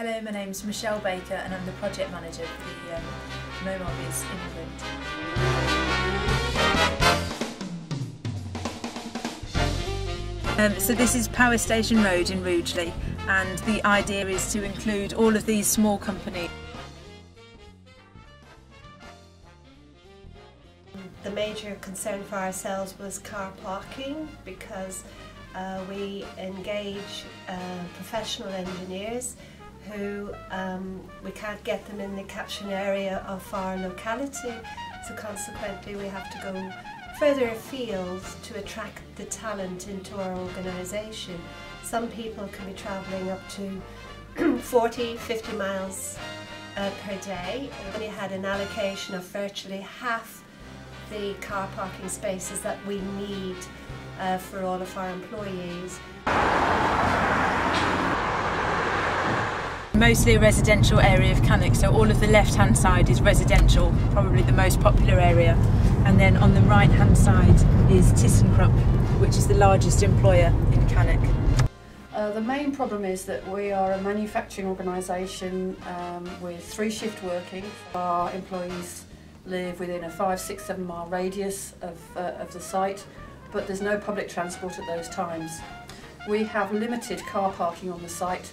Hello, my name's Michelle Baker and I'm the project manager for the MomaBIZ imprint. So this is Power Station Road in Rugeley, and the idea is to include all of these small companies. The major concern for ourselves was car parking, because we engage professional engineers who we can't get them in the catchment area of our locality, so consequently we have to go further afield to attract the talent into our organisation. Some people can be travelling up to 40-50 miles per day. We had an allocation of virtually half the car parking spaces that we need for all of our employees. Mostly a residential area of Cannock, so all of the left hand side is residential, probably the most popular area, and then on the right hand side is ThyssenKrupp, which is the largest employer in Cannock. The main problem is that we are a manufacturing organisation with 3 shift working. Our employees live within a 5-6-7 mile radius of the site, but there's no public transport at those times. We have limited car parking on the site,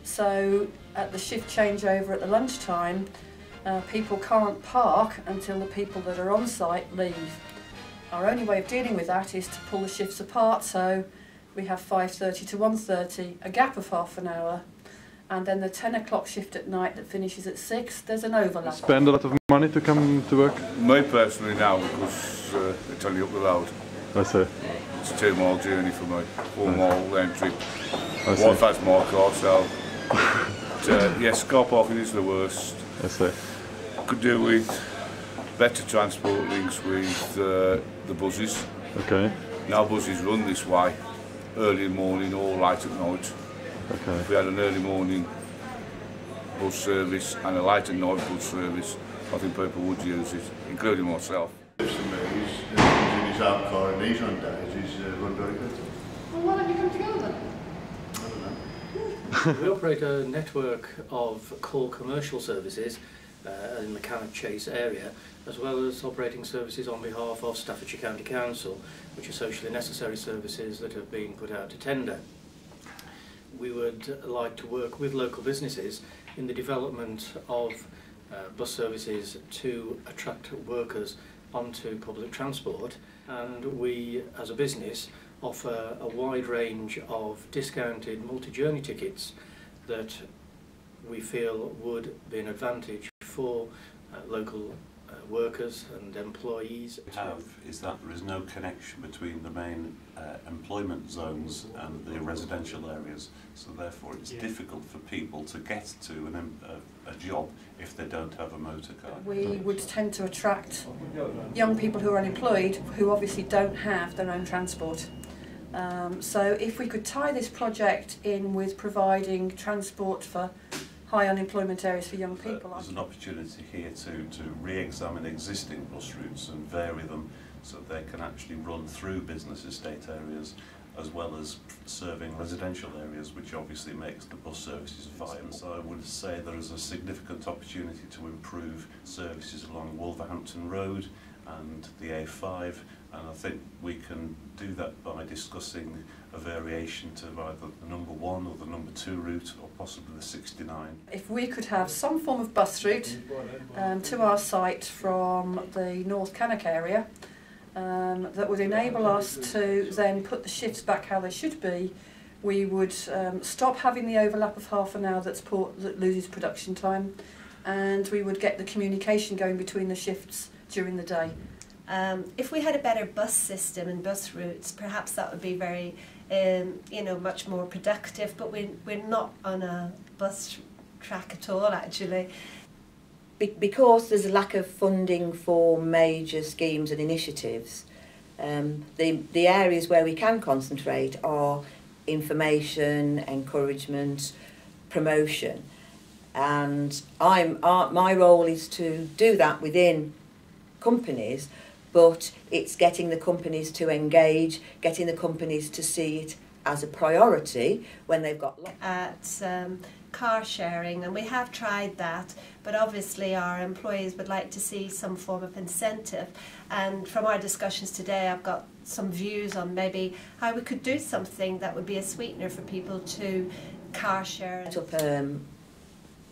so at the shift changeover at the lunchtime, people can't park until the people that are on site leave. Our only way of dealing with that is to pull the shifts apart, so we have 5:30 to 1:30, a gap of half an hour, and then the 10 o'clock shift at night that finishes at 6, there's an overlap. Spend a lot of money to come to work? Me personally now, because it's only up the road. I see. It's a 2-mile journey for me, 4-mile entry. Wife has my car, so yes, car parking is the worst. I see. Could do with better transport links with the buses. Okay. Now buses run this way, early in the morning or late at night. Okay. If we had an early morning bus service and a late at night bus service, I think people would use it, including myself. In his own car and he's on days, he's run very good. Well, why don't you come together then? I don't know. We operate a network of core commercial services in the Cannock Chase area, as well as operating services on behalf of Staffordshire County Council, which are socially necessary services that have been put out to tender. We would like to work with local businesses in the development of bus services to attract workers onto public transport, and we as a business offer a wide range of discounted multi-journey tickets that we feel would be an advantage for local workers and employees. What we have is that there is no connection between the main employment zones and the residential areas, so therefore it's difficult for people to get to a job if they don't have a motor car. We would tend to attract young people who are unemployed, who obviously don't have their own transport. So if we could tie this project in with providing transport for high unemployment areas for young people. There's an opportunity here to re-examine existing bus routes and vary them so they can actually run through business estate areas as well as serving residential areas, which obviously makes the bus services viable. So I would say there is a significant opportunity to improve services along Wolverhampton Road and the A5, and I think we can do that by discussing a variation to either the number 1 or the number 2 route, or possibly the 69. If we could have some form of bus route to our site from the North Cannock area, that would enable us to then put the shifts back how they should be, we would stop having the overlap of half an hour that loses production time, and we would get the communication going between the shifts during the day. If we had a better bus system and bus routes, perhaps that would be very, much more productive, but we're not on a bus track at all, actually. Because there's a lack of funding for major schemes and initiatives, the areas where we can concentrate are information, encouragement, promotion, and my role is to do that within companies, but it's getting the companies to engage, getting the companies to see it as a priority when they've got... At car sharing, and we have tried that, but obviously our employees would like to see some form of incentive. And from our discussions today, I've got some views on maybe how we could do something that would be a sweetener for people to car share. Set up a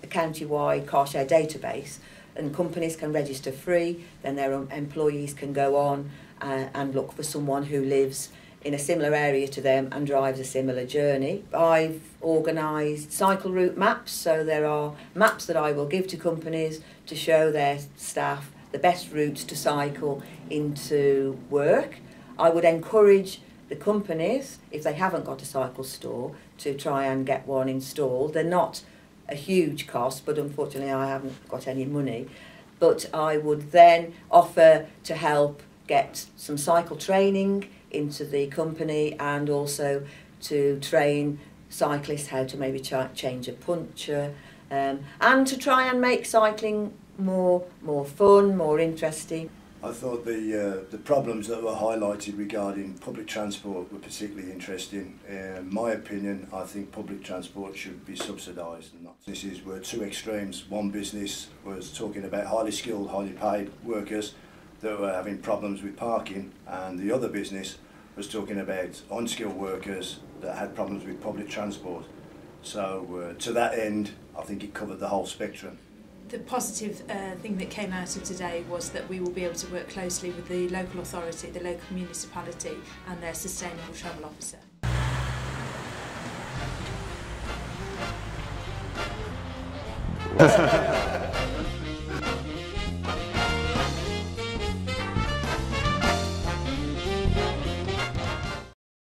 county-wide car share database, and companies can register free, then their employees can go on and look for someone who lives in a similar area to them and drives a similar journey. I've organised cycle route maps, so there are maps that I will give to companies to show their staff the best routes to cycle into work. I would encourage the companies, if they haven't got a cycle store, to try and get one installed. They're not a huge cost, but unfortunately I haven't got any money. But I would then offer to help get some cycle training into the company, and also to train cyclists how to maybe change a puncture, and to try and make cycling more fun, more interesting. I thought the problems that were highlighted regarding public transport were particularly interesting. In my opinion, I think public transport should be subsidised. Businesses were two extremes. One business was talking about highly skilled, highly paid workers that were having problems with parking, and the other business was talking about unskilled workers that had problems with public transport. So to that end, I think it covered the whole spectrum. The positive thing that came out of today was that we will be able to work closely with the local authority, the local municipality, and their sustainable travel officer.